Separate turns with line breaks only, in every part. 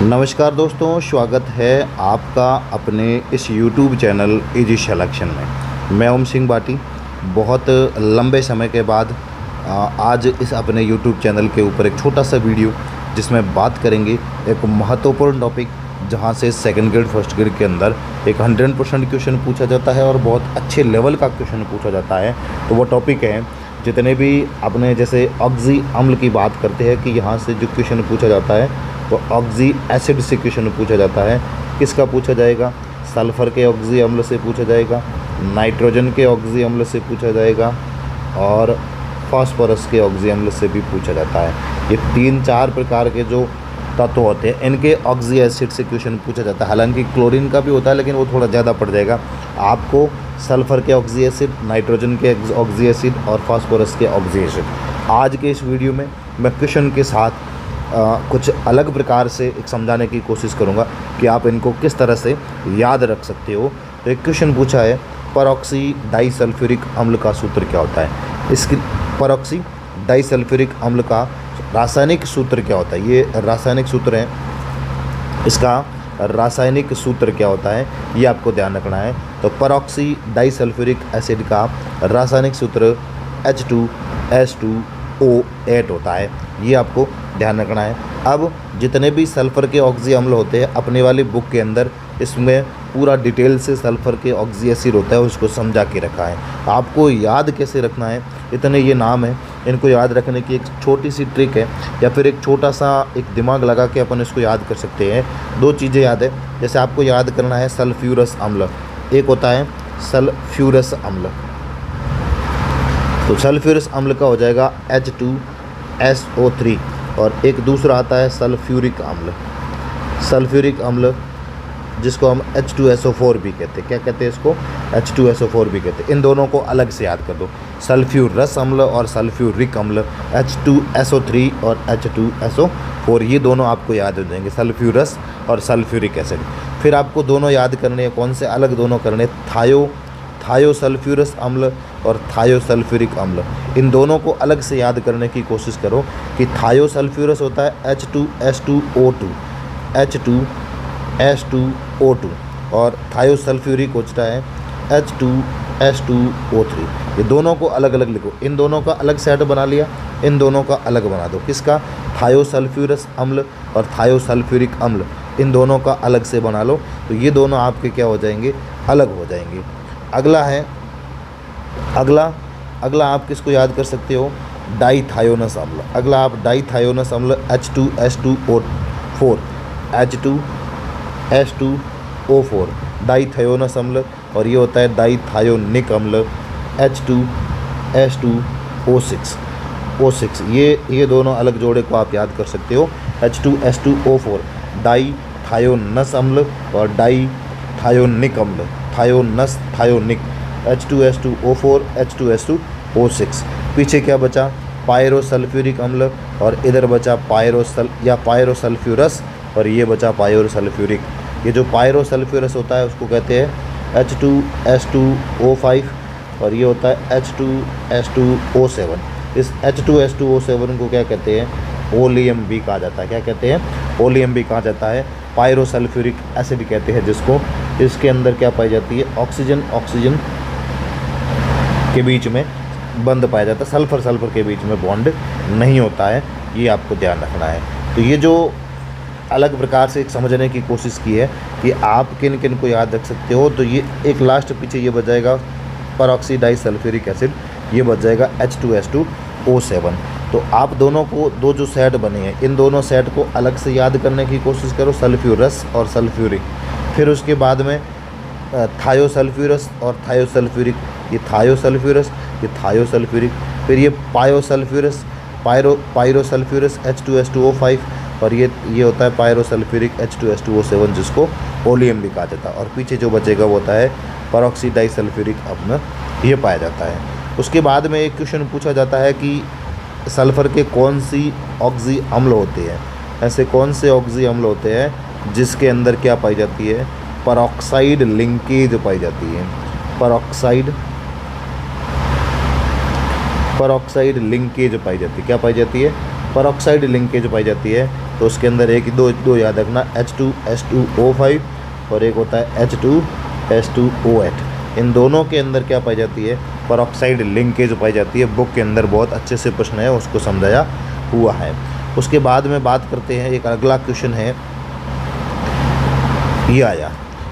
नमस्कार दोस्तों, स्वागत है आपका अपने इस YouTube चैनल इजी सिलेक्शन में। मैं ओम सिंह बाटी। बहुत लंबे समय के बाद आज इस अपने YouTube चैनल के ऊपर एक छोटा सा वीडियो जिसमें बात करेंगे एक महत्वपूर्ण टॉपिक, जहां से सेकंड ग्रेड फर्स्ट ग्रेड के अंदर एक 100% क्वेश्चन पूछा जाता है और बहुत अच्छे लेवल का क्वेश्चन पूछा जाता है। तो वो टॉपिक है, जितने भी अपने जैसे ऑक्सी अम्ल की बात करते हैं कि यहाँ से जो क्वेश्चन पूछा जाता है तो ऑक्सी एसिड से क्वेश्चन पूछा जाता है। किसका पूछा जाएगा? सल्फ़र के ऑक्सी अम्ल से पूछा जाएगा, नाइट्रोजन के ऑक्सी अम्ल से पूछा जाएगा और फास्फोरस के ऑक्सी अम्ल से भी पूछा जाता है। ये 3-4 प्रकार के जो तत्व होते हैं, इनके ऑक्सी एसिड से क्वेश्चन पूछा जाता है। हालांकि क्लोरीन का भी होता है, लेकिन वो थोड़ा ज़्यादा पड़ जाएगा आपको। सल्फ़र के ऑक्सी एसिड, नाइट्रोजन के ऑक्सी एसिड और फास्फोरस के ऑक्सी एसिड। आज के इस वीडियो में मैं क्वेश्चन के साथ कुछ अलग प्रकार से एक समझाने की कोशिश करूंगा कि आप इनको किस तरह से याद रख सकते हो। तो एक क्वेश्चन पूछा है, परऑक्सी डाइसल्फ्यूरिक अम्ल का सूत्र क्या होता है? इसकी परऑक्सी डाइसल्फ्यूरिक अम्ल का रासायनिक सूत्र क्या होता है? ये रासायनिक सूत्र है, इसका रासायनिक सूत्र क्या होता है ये आपको ध्यान रखना है। तो परऑक्सी डाइसल्फ्यूरिक एसिड का रासायनिक सूत्र H2S2O8 होता है, ये आपको ध्यान रखना है। अब जितने भी सल्फ़र के ऑक्सी अम्ल होते हैं, अपने वाली बुक के अंदर इसमें पूरा डिटेल से सल्फ़र के ऑक्सी एसिड होता है, उसको समझा के रखा है। आपको याद कैसे रखना है, इतने ये नाम है, इनको याद रखने की एक छोटी सी ट्रिक है या फिर एक छोटा सा एक दिमाग लगा के अपन इसको याद कर सकते हैं। 2 चीज़ें याद है। जैसे आपको याद करना है सल्फ्यूरस अम्ल, एक होता है सल्फ्यूरस अम्ल, तो सल्फ्यूरस अम्ल का हो जाएगा H2SO3 और एक दूसरा आता है सल्फ्यूरिक अम्ल। सल्फ्यूरिक अम्ल जिसको हम H2SO4 भी कहते हैं। क्या कहते हैं इसको? H2SO4 भी कहते हैं। इन दोनों को अलग से याद कर दो, सल्फ्यूरस अम्ल और सल्फ्यूरिक अम्ल, H2SO3 और H2SO4, ये दोनों आपको याद हो जाएंगे, सल्फ्यूरस और सल्फ्यूरिक एसिड। फिर आपको दोनों याद करने हैं, कौन से अलग दोनों करने? थायोसल्फ्यूरस अम्ल और थायोसल्फ्यूरिक अम्ल। इन दोनों को अलग से याद करने की कोशिश करो कि थायोसल्फ्यूरस होता है H2S2O2 H2S2O2 और थायोसल्फ्यूरिक होता है H2S2O3। ये दोनों को अलग अलग लिखो। इन दोनों का अलग सेट बना लिया, इन दोनों का अलग बना दो। किसका? थायोसल्फ्यूरस अम्ल और थायोसल्फ्यूरिक अम्ल, इन दोनों का अलग से बना लो। तो ये दोनों आपके क्या हो जाएंगे? अलग हो जाएंगे। अगला है, अगला आप किसको याद कर सकते हो? डाईथायोनस अम्ल। अगला आप डाईथायोनस अम्ल H2S2O4 H2S2O4 डाईथायोनस अम्ल, और ये होता है डाईथायोनिक अम्ल H2S2O6 ये दोनों अलग जोड़े को आप याद कर सकते हो। H2S2O4 डाईथायोनस अम्ल और डाईथायोनिक अम्ल, थायोनिक H2S2O4 H2S2O6। पीछे क्या बचा? पायरोसल्फ्यूरिक अम्ल, और इधर बचा पायरोसल्फ्यूरस, और ये बचा पायरोसल्फ्यूरिक। ये जो पायरोसल्फ्यूरस होता है उसको कहते हैं H2S2O5 और ये होता है H2S2O7। इस H2S2O7 को क्या कहते हैं? ओलियम भी कहा जाता है। क्या कहते हैं? ओलियम भी कहा जाता है। पायरोसल्फ्यूरिक एसिड कहते हैं जिसको। इसके अंदर क्या पाई जाती है? ऑक्सीजन के बीच में बंद पाया जाता है, सल्फ़र के बीच में बॉन्ड नहीं होता है, ये आपको ध्यान रखना है। तो ये जो अलग प्रकार से एक समझने की कोशिश की है कि आप किन किन को याद रख सकते हो। तो ये एक लास्ट पीछे ये बच जाएगा परऑक्सी डाइसल्फ्यूरिक एसिड, ये बच जाएगा H2S2O7। तो आप दोनों को दो जो सेट बने हैं, इन दोनों सेट को अलग से याद करने की कोशिश करो, सल्फ्यूरस और सल्फ्यूरिक। फिर उसके बाद में थायोसल्फ्यूरस और थायोसल्फ्यूरिक, ये थायोसल्फ्यूरस, ये थायोसल्फ्यूरिक। फिर ये पायरोसल्फ्यूरस H2S2O5 और ये होता है पायरोसल्फ्यूरिक H2S2O7 जिसको ओलियम भी कहा जाता है। और पीछे जो बचेगा वो होता है परऑक्सी डाइसल्फ्यूरिक अम्ल, ये पाया जाता है। उसके बाद में एक क्वेश्चन पूछा जाता है कि सल्फ़र के कौन सी ऑक्सी अम्ल होते हैं? ऐसे कौन से ऑक्सी अम्ल होते हैं जिसके अंदर क्या पाई जाती है? परऑक्साइड लिंकेज पाई जाती है। परऑक्साइड लिंकेज पाई जाती है। क्या पाई जाती है? परऑक्साइड लिंकेज पाई जाती है। तो उसके अंदर एक दो याद रखना, H2S2O5 और एक होता है H2S2O8। इन दोनों के अंदर क्या पाई जाती है, परऑक्साइड लिंकेज पाई जाती है। बुक के अंदर बहुत अच्छे से प्रश्न है, उसको समझाया हुआ है। उसके बाद में बात करते हैं, एक अगला क्वेश्चन है ये आया।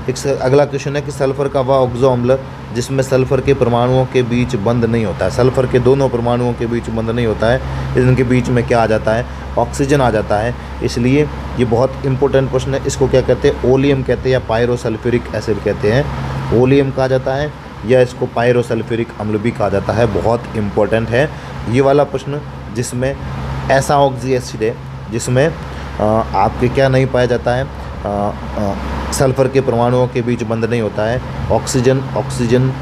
एक अगला क्वेश्चन है कि सल्फर का वह ऑक्सो अम्ल जिसमें सल्फर के परमाणुओं के बीच बंद नहीं होता है। सल्फर के दोनों परमाणुओं के बीच बंद नहीं होता है, इनके बीच में क्या आ जाता है, ऑक्सीजन आ जाता है। इसलिए ये बहुत इंपॉर्टेंट प्रश्न है। इसको क्या कहते हैं, ओलियम कहते हैं या पायरोसल्फ्यूरिक एसिड कहते हैं। ओलियम कहा जाता है या इसको पायरोसल्फ्यूरिक अम्ल भी कहा जाता है। बहुत इंपॉर्टेंट है ये वाला प्रश्न, जिसमें ऐसा ऑक्सी एसिड है जिसमें आपके क्या नहीं पाया जाता है, सल्फ़र के परमाणुओं के बीच बंद नहीं होता है। ऑक्सीजन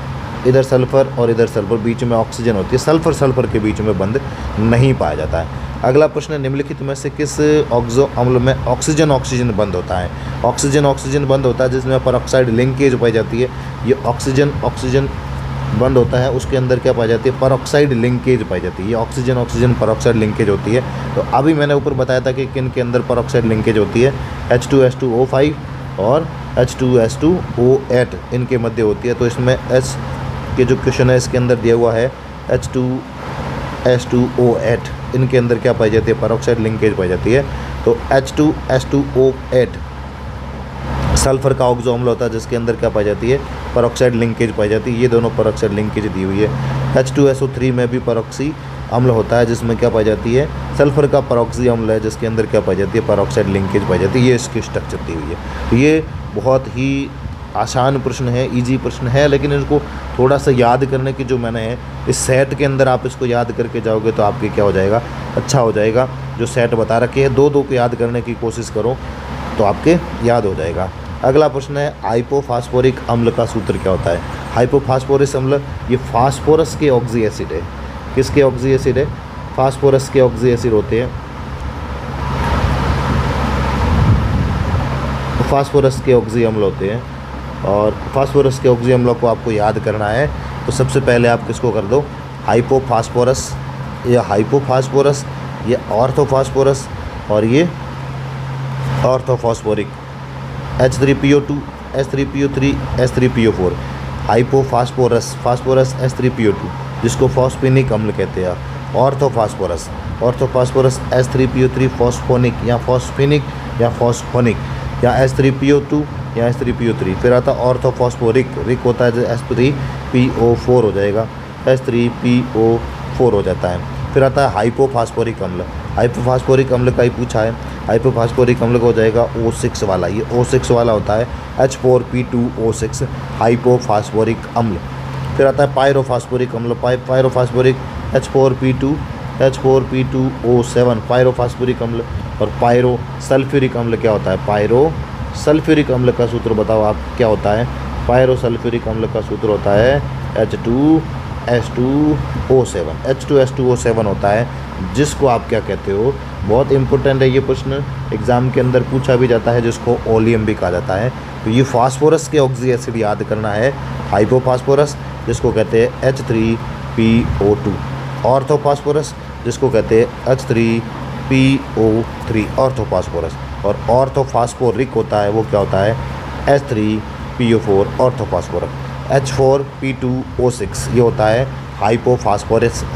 इधर सल्फ़र और इधर सल्फ़र, बीच में ऑक्सीजन होती है। सल्फ़र के बीच में बंद नहीं पाया जाता है। अगला प्रश्न, निम्नलिखित में से किस ऑक्सो अम्ल में ऑक्सीजन बंद होता है। ऑक्सीजन बंद होता है जिसमें परऑक्साइड लिंकेज पाई जाती है। ये ऑक्सीजन बंद होता है, उसके अंदर क्या पाई जाती है, परऑक्साइड लिंकेज पाई जाती है। ये ऑक्सीजन परऑक्साइड लिंकेज होती है। तो अभी मैंने ऊपर बताया था कि किन के अंदर परऑक्साइड लिंकेज होती है, H2S2O5 और H2S2O8 इनके मध्य होती है। तो इसमें H के जो क्वेश्चन है इसके अंदर दिया हुआ है H2S2O8, इनके अंदर क्या पाई जाती है, परऑक्साइड लिंकेज पाई जाती है। तो H2S2O8 सल्फर का ऑक्सो अम्ल होता है जिसके अंदर क्या पाई जाती है, परऑक्साइड लिंकेज पाई जाती है। ये दोनों परऑक्साइड लिंकेज दी हुई है। H2SO3 में भी परऑक्सी अम्ल होता है जिसमें क्या पाई जाती है, सल्फर का परऑक्सी अम्ल है जिसके अंदर क्या पाई जाती है, परऑक्साइड लिंकेज पाई जाती है। ये इसकी स्ट्रक्चर दी हुई है। तो ये बहुत ही आसान प्रश्न है, इजी प्रश्न है, लेकिन इसको थोड़ा सा याद करने की जो मैंने है, इस सेट के अंदर आप इसको याद करके जाओगे तो आपके क्या हो जाएगा, अच्छा हो जाएगा। जो सेट बता रखे हैं दो को याद करने की कोशिश करो तो आपके याद हो जाएगा। अगला प्रश्न है, हाइपोफास्फोरिक अम्ल का सूत्र क्या होता है। हाइपोफास्फोरिक अम्ल ये फास्फोरस के ऑक्सी एसिड है। किसके ऑक्सी एसिड है, फास्फोरस के ऑक्सी एसिड होते हैं। फास्फोरस के ऑक्सी अम्ल होते हैं और फास्फोरस के ऑक्सी अम्लों को आपको याद करना है। तो सबसे पहले आप किसको कर दो, हाइपोफास्फोरस या हाइपोफास्फोरस, ये ऑर्थोफास्फोरस और ये orthophosphoric, H3PO2 H3PO3 H3PO4। Hypophosphorous H3PO2 जिसको फॉस्फेनिक अम्ल कहते हैं। ऑर्थोफास्फोरस H3PO3 फॉस्फोनिक या फॉस्फेनिक या फॉस्फोनिक या H3PO2 या H3PO3। फिर आता ऑर्थोफॉस्फोरिक, रिक होता है H3PO4 हो जाएगा, H3PO4 हो जाता है। फिर आता है हाइपोफास्फोरिक अम्ल। हाइपोफास्फोरिक अम्ल का ही पूछा है। हाइपोफास्फोरिक अम्ल का हो जाएगा O6 वाला, ये O6 वाला होता है H4P2O6 हाइपोफास्फोरिक अम्ल। फिर आता है पायरोफास्फोरिक अम्ल। पायरोफास्फोरिक H4P2O7 पायरोफास्फोरिक अम्ल। और पायरोसल्फ्यूरिक अम्ल क्या होता है, पायरोसल्फ्यूरिक अम्ल का सूत्र बताओ आप क्या होता है। पायरोसल्फ्यूरिक अम्ल का सूत्र होता है H2S2O7 होता है, जिसको आप क्या कहते हो, बहुत इंपॉर्टेंट है ये प्रश्न, एग्ज़ाम के अंदर पूछा भी जाता है, जिसको ओलियम भी कहा जाता है। तो ये फास्फोरस के ऑक्सी एसिड याद करना है, हाइपोफास्फोरस जिसको कहते हैं H3PO2, ऑर्थोफास्फोरस जिसको कहते हैं H3PO3 ऑर्थोफास्फोरस, और ऑर्थोफास्फोरिक होता है वो क्या होता है H3PO4 ऑर्थोफास्फोरस। H4P2O6 ये होता है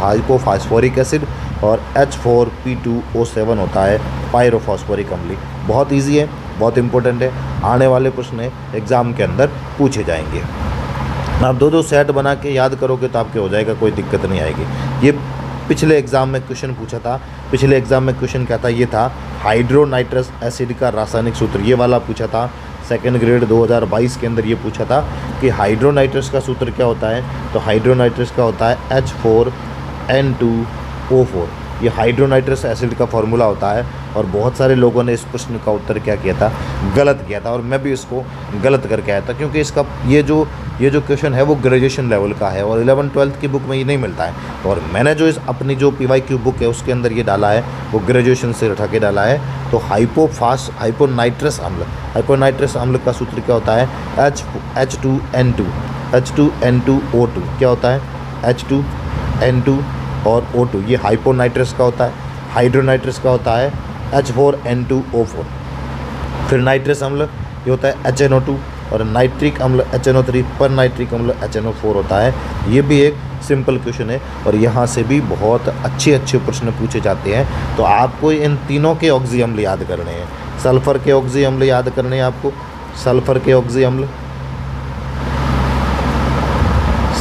हाइपोफास्फोरिक एसिड, और H4P2O7 होता है पायरोफॉस्फोरिक अम्ल। बहुत इजी है, बहुत इंपॉर्टेंट है, आने वाले प्रश्न एग्ज़ाम के अंदर पूछे जाएंगे। आप दो सेट बना के याद करोगे तो आपके हो जाएगा, कोई दिक्कत नहीं आएगी। ये पिछले एग्ज़ाम में क्वेश्चन पूछा था। पिछले एग्ज़ाम में क्वेश्चन क्या था, ये था हाइड्रोनाइट्रस एसिड का रासायनिक सूत्र, ये वाला पूछा था। सेकेंड ग्रेड 2022 के अंदर ये पूछा था कि हाइड्रोनाइट्रस का सूत्र क्या होता है। तो हाइड्रोनाइट्रस का होता है H4N2O4, ये हाइड्रोनाइट्रस एसिड का फॉर्मूला होता है। और बहुत सारे लोगों ने इस प्रश्न का उत्तर क्या किया था, गलत किया था, और मैं भी इसको गलत करके आया था, क्योंकि इसका ये जो क्वेश्चन है वो ग्रेजुएशन लेवल का है और 11th-12th की बुक में ये नहीं मिलता है। और मैंने जो अपनी जो PYQ बुक है उसके अंदर ये डाला है, वो ग्रेजुएशन से उठा के डाला है। तो हाइपोनाइट्रस अम्ल का सूत्र क्या होता है, H2N2O2 क्या होता है, H2N2 और O2, ये हाइपोनाइट्रस का होता है। हाइड्रोनाइट्रस का होता है H4N2O4। फिर नाइट्रस अम्ल ये होता है HNO2, और नाइट्रिक अम्ल HNO3 पर नाइट्रिक अम्ल HNO4 होता है। ये भी एक सिंपल क्वेश्चन है और यहाँ से भी बहुत अच्छे अच्छे प्रश्न पूछे जाते हैं। तो आपको इन तीनों के ऑक्सी अम्ल याद करने हैं। सल्फ़र के ऑक्सी अम्ल याद करने हैं आपको, सल्फ़र के ऑक्सी अम्ल,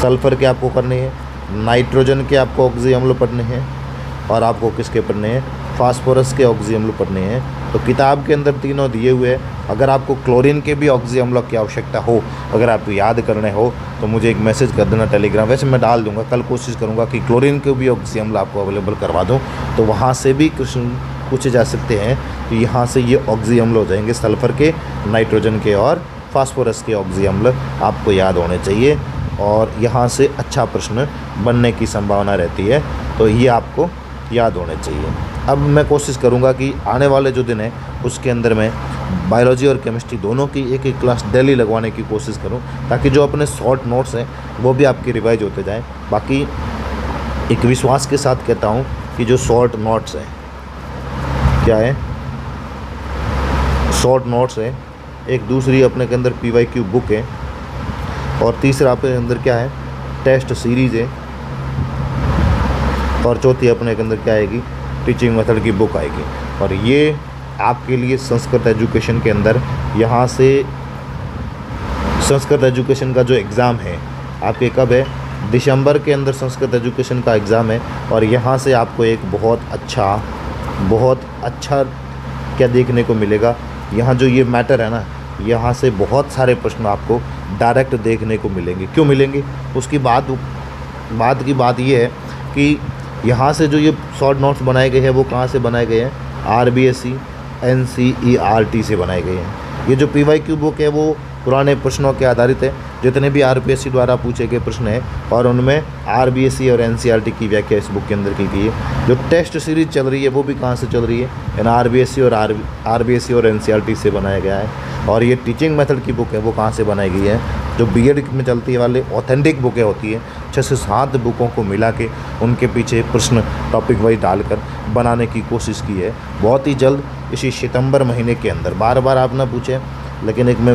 सल्फ़र के आपको करने हैं, नाइट्रोजन के आपको ऑक्सी अम्ल पढ़ने हैं, और आपको किसके पढ़ने हैं, फास्फोरस के ऑक्सी अम्ल पढ़ने हैं। तो किताब के अंदर तीनों दिए हुए हैं। अगर आपको क्लोरीन के भी ऑक्सी अम्ल की आवश्यकता हो, अगर आपको याद करने हो तो मुझे एक मैसेज कर देना टेलीग्राम, वैसे मैं डाल दूंगा, कल कोशिश करूंगा कि क्लोरीन के भी ऑक्सी अम्ल आपको अवेलेबल करवा दूं। तो वहाँ से भी क्वेश्चन पूछे जा सकते हैं। तो यहाँ से ये ऑक्सी अम्ल हो जाएंगे, सल्फ़र के, नाइट्रोजन के और फास्फोरस के ऑक्सी अम्ल आपको याद होने चाहिए, और यहाँ से अच्छा प्रश्न बनने की संभावना रहती है। तो ये आपको याद होने चाहिए। अब मैं कोशिश करूँगा कि आने वाले जो दिन है उसके अंदर मैं बायोलॉजी और केमिस्ट्री दोनों की एक एक क्लास डेली लगवाने की कोशिश करूँ, ताकि जो अपने शॉर्ट नोट्स हैं वो भी आपकी रिवाइज होते जाएं। बाकी एक विश्वास के साथ कहता हूँ कि जो शॉर्ट नोट्स हैं, क्या है, शॉर्ट नोट्स है, एक दूसरी अपने के अंदर PYQ बुक है, और तीसरा अपने अंदर क्या है, टेस्ट सीरीज़ है, और चौथी अपने के अंदर क्या आएगी, टीचिंग मेथड की बुक आएगी। और ये आपके लिए संस्कृत एजुकेशन के अंदर, यहाँ से संस्कृत एजुकेशन का जो एग्ज़ाम है आपके कब है, दिसंबर के अंदर संस्कृत एजुकेशन का एग्ज़ाम है। और यहाँ से आपको एक बहुत अच्छा क्या देखने को मिलेगा, यहाँ जो ये मैटर है ना, यहाँ से बहुत सारे प्रश्न आपको डायरेक्ट देखने को मिलेंगे। क्यों मिलेंगे, उसकी बात ये है कि यहाँ से जो ये शॉर्ट नोट्स बनाए गए हैं वो कहाँ से बनाए गए हैं, RBSE NCERT से बनाए गए हैं। ये जो PYQ बुक है वो पुराने प्रश्नों के आधारित है, जितने भी RPSC द्वारा पूछे गए प्रश्न हैं, और उनमें RBSE और NCERT की व्याख्या इस बुक के अंदर की गई है। जो टेस्ट सीरीज़ चल रही है वो भी कहाँ से चल रही है, RBSE और NCERT से बनाया गया है। और ये टीचिंग मेथड की बुक है वो कहाँ से बनाई गई है, जो BEd में चलती है वाले ऑथेंटिक बुकें होती हैं, 6 से 7 बुकों को मिला के उनके पीछे प्रश्न टॉपिक वाइज डालकर बनाने की कोशिश की है। बहुत ही जल्द इसी सितंबर महीने के अंदर, बार आप ना पूछें, लेकिन एक मैं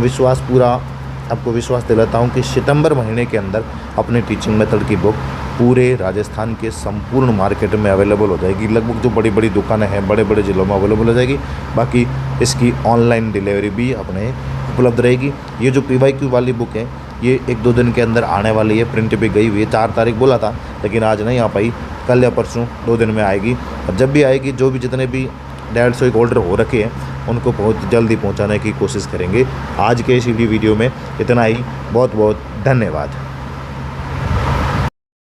आपको विश्वास दिलाता हूँ कि सितंबर महीने के अंदर अपनी टीचिंग मेथड की बुक पूरे राजस्थान के संपूर्ण मार्केट में अवेलेबल हो जाएगी। लगभग जो बड़ी बड़ी दुकानें हैं, बड़े बड़े ज़िलों में अवेलेबल हो जाएगी। बाकी इसकी ऑनलाइन डिलीवरी भी अपने उपलब्ध रहेगी। ये जो PYQ वाली बुक है ये 1-2 दिन के अंदर आने वाली है, प्रिंट भी गई हुई है। 4 तारीख बोला था, लेकिन आज नहीं आ पाई, कल या परसों 2 दिन में आएगी। और जब भी आएगी, जो भी जितने भी 150 ऑर्डर हो रखे हैं उनको बहुत जल्दी पहुंचाने की कोशिश करेंगे। आज के इस वीडियो में इतना ही। बहुत बहुत धन्यवाद।